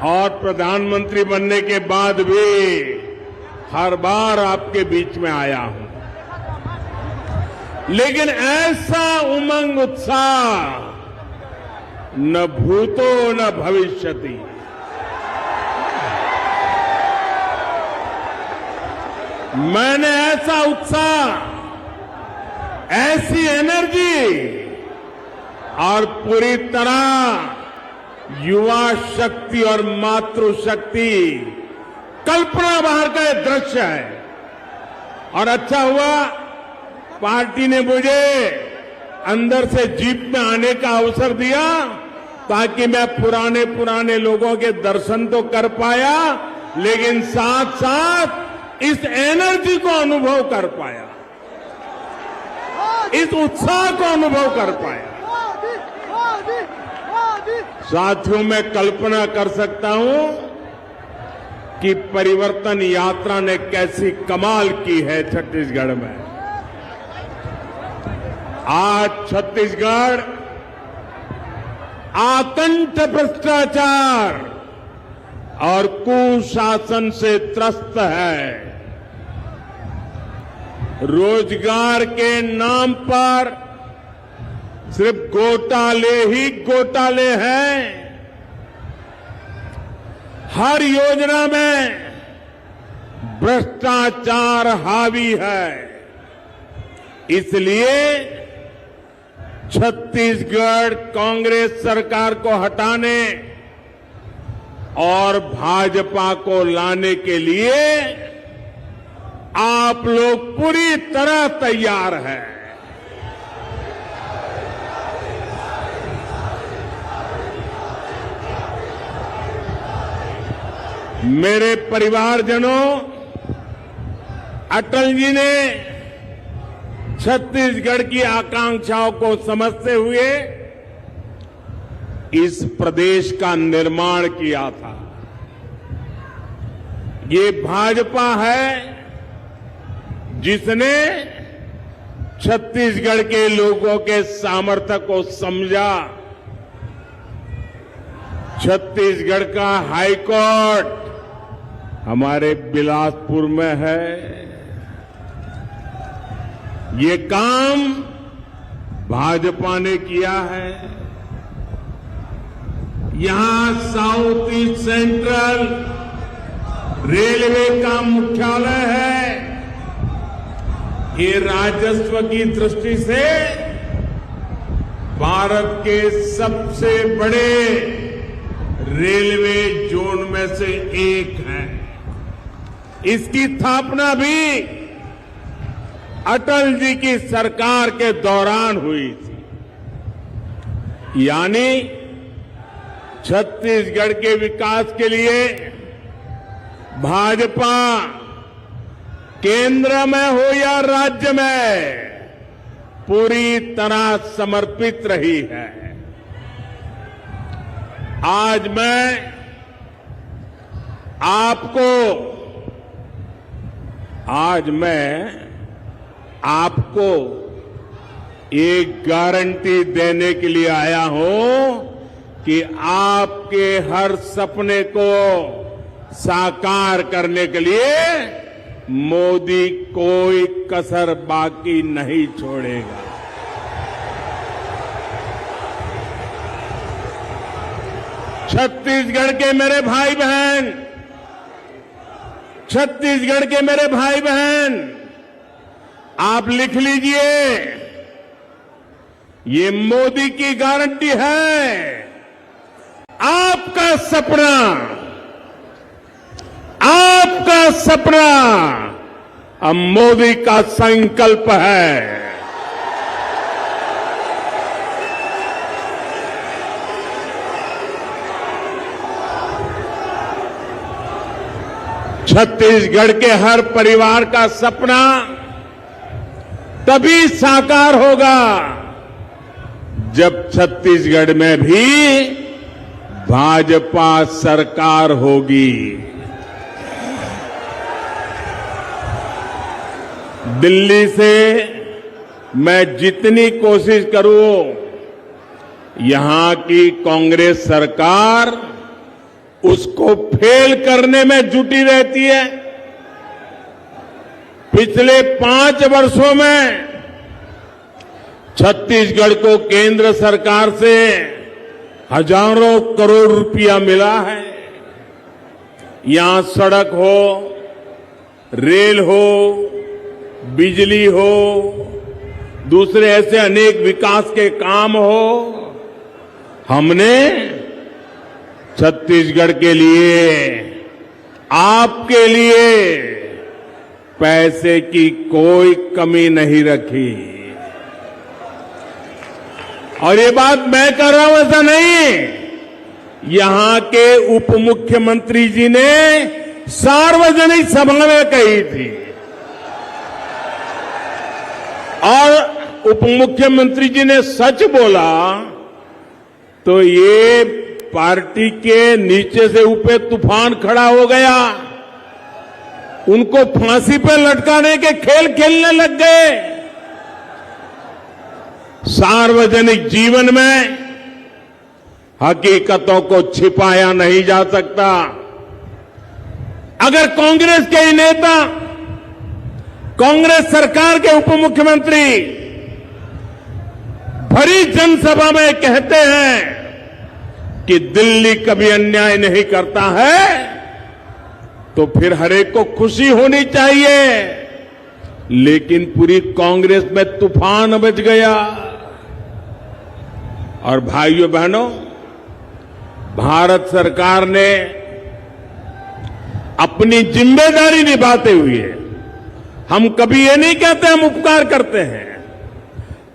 और प्रधानमंत्री बनने के बाद भी हर बार आपके बीच में आया हूं, लेकिन ऐसा उमंग उत्साह न भूतो न भविष्यति। मैंने ऐसा उत्साह, ऐसी एनर्जी और पूरी तरह युवा शक्ति और मातृशक्ति कल्पना बाहर का एक दृश्य है। और अच्छा हुआ पार्टी ने मुझे अंदर से जीप में आने का अवसर दिया ताकि मैं पुराने लोगों के दर्शन तो कर पाया, लेकिन साथ साथ इस एनर्जी को अनुभव कर पाया, इस उत्साह को अनुभव कर पाया। साथियों, मैं कल्पना कर सकता हूं कि परिवर्तन यात्रा ने कैसी कमाल की है छत्तीसगढ़ में। आज छत्तीसगढ़ आतंक, भ्रष्टाचार और कुशासन से त्रस्त है। रोजगार के नाम पर सिर्फ घोटाले ही घोटाले हैं। हर योजना में भ्रष्टाचार हावी है। इसलिए छत्तीसगढ़ कांग्रेस सरकार को हटाने और भाजपा को लाने के लिए आप लोग पूरी तरह तैयार हैं। मेरे परिवारजनों, अटल जी ने छत्तीसगढ़ की आकांक्षाओं को समझते हुए इस प्रदेश का निर्माण किया था। ये भाजपा है जिसने छत्तीसगढ़ के लोगों के सामर्थ्य को समझा। छत्तीसगढ़ का हाईकोर्ट हमारे बिलासपुर में है। ये काम भाजपा ने किया है। यहां साउथ ईस्ट सेंट्रल रेलवे का मुख्यालय है। ये राजस्व की दृष्टि से भारत के सबसे बड़े रेलवे जोन में से एक है। इसकी स्थापना भी अटल जी की सरकार के दौरान हुई थी। यानी छत्तीसगढ़ के विकास के लिए भाजपा केंद्र में हो या राज्य में पूरी तरह समर्पित रही है। आज मैं आपको एक गारंटी देने के लिए आया हूं कि आपके हर सपने को साकार करने के लिए मोदी कोई कसर बाकी नहीं छोड़ेगा। छत्तीसगढ़ के मेरे भाई बहन, छत्तीसगढ़ के मेरे भाई बहन, आप लिख लीजिए, ये मोदी की गारंटी है। आपका सपना अब मोदी का संकल्प है। छत्तीसगढ़ के हर परिवार का सपना तभी साकार होगा जब छत्तीसगढ़ में भी भाजपा सरकार होगी। दिल्ली से मैं जितनी कोशिश करूं, यहां की कांग्रेस सरकार उसको फेल करने में जुटी रहती है। पिछले 5 वर्षों में छत्तीसगढ़ को केंद्र सरकार से हजारों करोड़ रुपया मिला है। यहां सड़क हो, रेल हो, बिजली हो, दूसरे ऐसे अनेक विकास के काम हो, हमने छत्तीसगढ़ के लिए, आपके लिए पैसे की कोई कमी नहीं रखी। और ये बात मैं कर रहा हूं ऐसा नहीं, यहां के उप मुख्यमंत्री जी ने सार्वजनिक सभा में कही थी। और उप मुख्यमंत्री जी ने सच बोला तो ये पार्टी के नीचे से ऊपर तूफान खड़ा हो गया। उनको फांसी पर लटकाने के खेल खेलने लग गए। सार्वजनिक जीवन में हकीकतों को छिपाया नहीं जा सकता। अगर कांग्रेस के ही नेता, कांग्रेस सरकार के उप मुख्यमंत्री भरी जनसभा में कहते हैं कि दिल्ली कभी अन्याय नहीं करता है, तो फिर हरेक को खुशी होनी चाहिए। लेकिन पूरी कांग्रेस में तूफान मच गया। और भाइयों बहनों, भारत सरकार ने अपनी जिम्मेदारी निभाते हुए, हम कभी ये नहीं कहते हम उपकार करते हैं,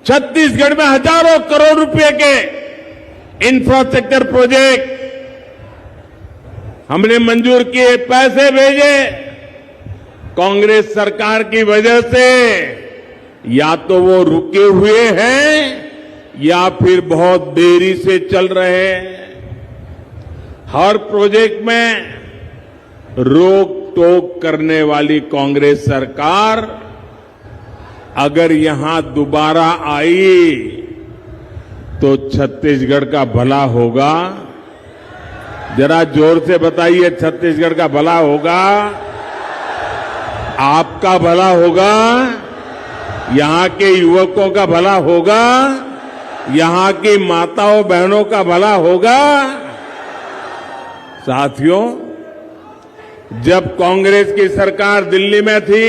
छत्तीसगढ़ में हजारों करोड़ रुपए के इंफ्रास्ट्रक्चर प्रोजेक्ट हमने मंजूर किए, पैसे भेजे। कांग्रेस सरकार की वजह से या तो वो रुके हुए हैं या फिर बहुत देरी से चल रहे हैं। हर प्रोजेक्ट में रोक टोक करने वाली कांग्रेस सरकार अगर यहां दोबारा आई तो छत्तीसगढ़ का भला होगा। जरा जोर से बताइए, छत्तीसगढ़ का भला होगा, आपका भला होगा, यहां के युवकों का भला होगा, यहां की माताओं बहनों का भला होगा। साथियों, जब कांग्रेस की सरकार दिल्ली में थी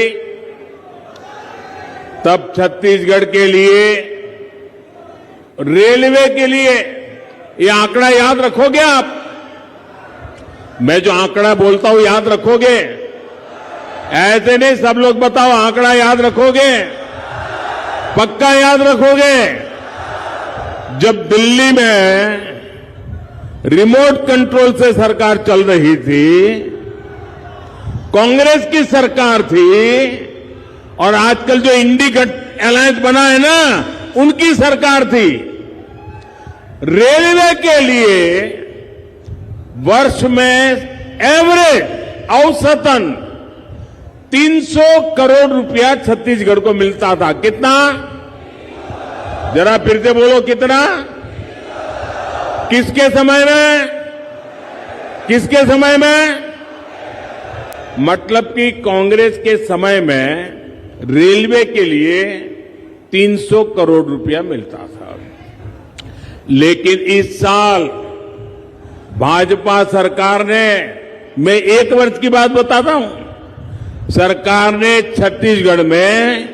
तब छत्तीसगढ़ के लिए, रेलवे के लिए, ये आंकड़ा याद रखोगे आप? मैं जो आंकड़ा बोलता हूं याद रखोगे? ऐसे नहीं सब लोग बताओ, आंकड़ा याद रखोगे? पक्का याद रखोगे? जब दिल्ली में रिमोट कंट्रोल से सरकार चल रही थी, कांग्रेस की सरकार थी, और आजकल जो इंडी अलायंस बना है ना, उनकी सरकार थी। रेलवे के लिए वर्ष में एवरेज औसतन 300 करोड़ रुपया छत्तीसगढ़ को मिलता था। कितना? जरा फिर से बोलो, कितना? किसके समय में? किसके समय में? मतलब कि कांग्रेस के समय में रेलवे के लिए 300 करोड़ रुपया मिलता था। लेकिन इस साल भाजपा सरकार ने, मैं 1 वर्ष की बात बताता हूं, सरकार ने छत्तीसगढ़ में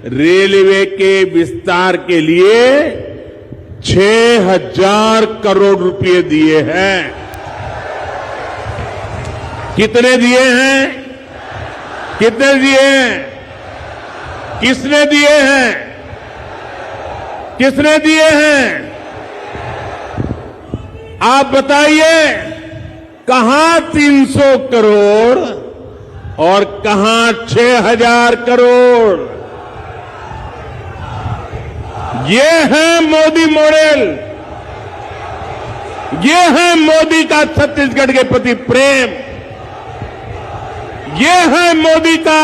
रेलवे के विस्तार के लिए 6,000 करोड़ रुपए दिए हैं। कितने दिए हैं? कितने दिए हैं? किसने दिए हैं? किसने दिए हैं? आप बताइए, कहां 300 करोड़ और कहां 6,000 करोड़? ये है मोदी मॉडल, ये है मोदी का छत्तीसगढ़ के प्रति प्रेम, ये है मोदी का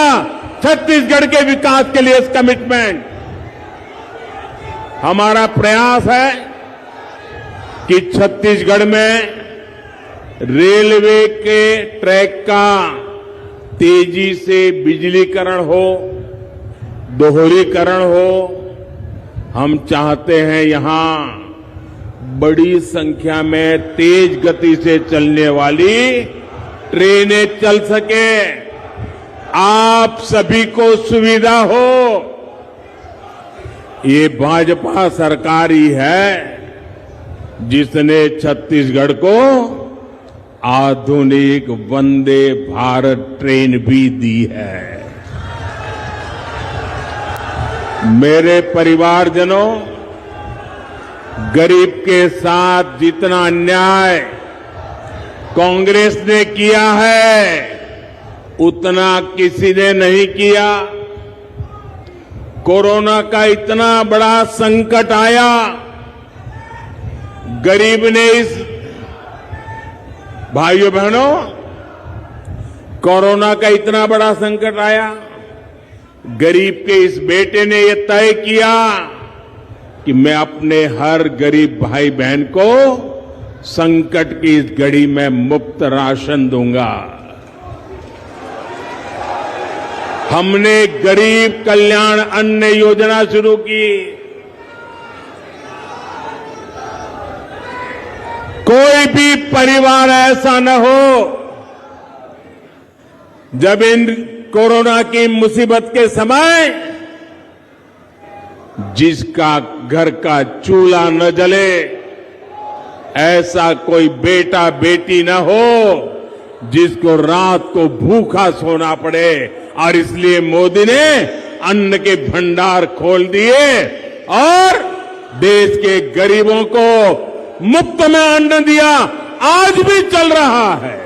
छत्तीसगढ़ के विकास के लिए कमिटमेंट। हमारा प्रयास है कि छत्तीसगढ़ में रेलवे के ट्रैक का तेजी से बिजलीकरण हो, दोहरीकरण हो। हम चाहते हैं यहां बड़ी संख्या में तेज गति से चलने वाली ट्रेनें चल सके, आप सभी को सुविधा हो। ये भाजपा सरकार ही है जिसने छत्तीसगढ़ को आधुनिक वंदे भारत ट्रेन भी दी है। मेरे परिवारजनों, गरीब के साथ जितना अन्याय कांग्रेस ने किया है उतना किसी ने नहीं किया। कोरोना का इतना बड़ा संकट आया, गरीब ने इस भाइयों बहनों, कोरोना का इतना बड़ा संकट आया, गरीब के इस बेटे ने यह तय किया कि मैं अपने हर गरीब भाई बहन को संकट की इस घड़ी में मुफ्त राशन दूंगा। हमने गरीब कल्याण अन्न योजना शुरू की। कोई भी परिवार ऐसा न हो जब इन कोरोना की मुसीबत के समय जिसका घर का चूल्हा न जले, ऐसा कोई बेटा बेटी न हो जिसको रात को भूखा सोना पड़े। और इसलिए मोदी ने अन्न के भंडार खोल दिए और देश के गरीबों को मुफ्त में अन्न दिया। आज भी चल रहा है।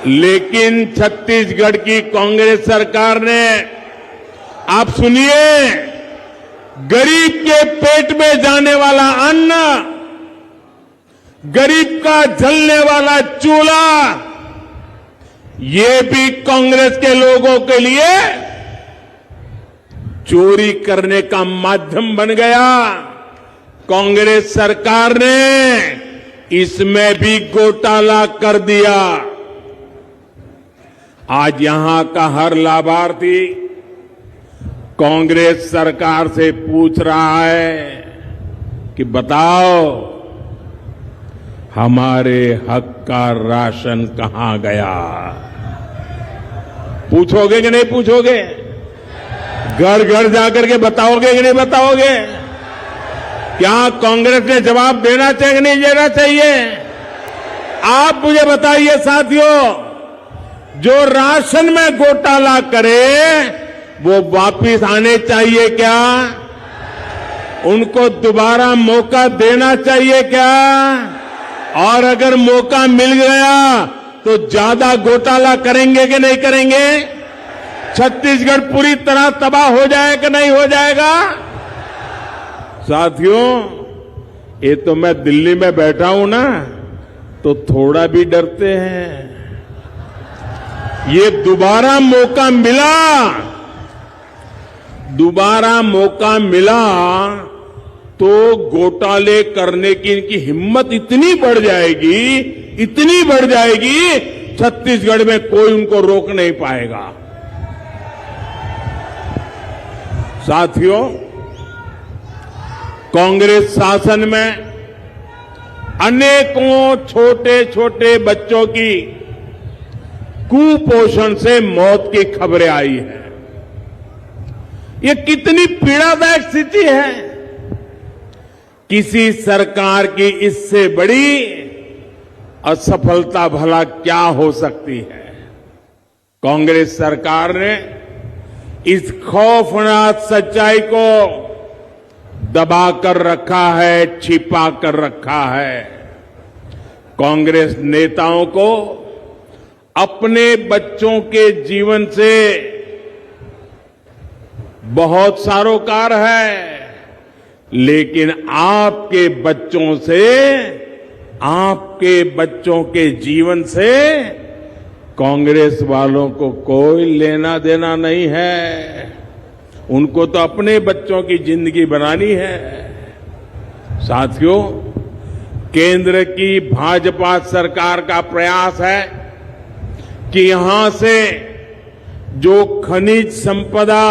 लेकिन छत्तीसगढ़ की कांग्रेस सरकार ने, आप सुनिए, गरीब के पेट में जाने वाला अन्न, गरीब का जलने वाला चूल्हा, ये भी कांग्रेस के लोगों के लिए चोरी करने का माध्यम बन गया। कांग्रेस सरकार ने इसमें भी घोटाला कर दिया। आज यहां का हर लाभार्थी कांग्रेस सरकार से पूछ रहा है कि बताओ हमारे हक का राशन कहां गया। पूछोगे कि नहीं पूछोगे? घर घर जाकर के बताओगे कि नहीं बताओगे? क्या कांग्रेस ने जवाब देना चाहिए कि नहीं देना चाहिए? आप मुझे बताइए साथियों, जो राशन में घोटाला करे वो वापिस आने चाहिए क्या? उनको दोबारा मौका देना चाहिए क्या? और अगर मौका मिल गया तो ज्यादा घोटाला करेंगे कि नहीं करेंगे? छत्तीसगढ़ पूरी तरह तबाह हो जाए कि नहीं हो जाएगा? साथियों, ये तो मैं दिल्ली में बैठा हूं ना, तो थोड़ा भी डरते हैं। ये दोबारा मौका मिला तो घोटाले करने की इनकी हिम्मत इतनी बढ़ जाएगी, छत्तीसगढ़ में कोई उनको रोक नहीं पाएगा। साथियों, कांग्रेस शासन में अनेकों छोटे छोटे बच्चों की कुपोषण से मौत की खबरें आई है। ये कितनी पीड़ादायक स्थिति है। किसी सरकार की इससे बड़ी असफलता भला क्या हो सकती है? कांग्रेस सरकार ने इस खौफनाक सच्चाई को दबा कर रखा है, छिपा कर रखा है। कांग्रेस नेताओं को अपने बच्चों के जीवन से बहुत सरोकार है, लेकिन आपके बच्चों के जीवन से कांग्रेस वालों को कोई लेना देना नहीं है। उनको तो अपने बच्चों की जिंदगी बनानी है। साथियों, केंद्र की भाजपा सरकार का प्रयास है कि यहां से जो खनिज संपदा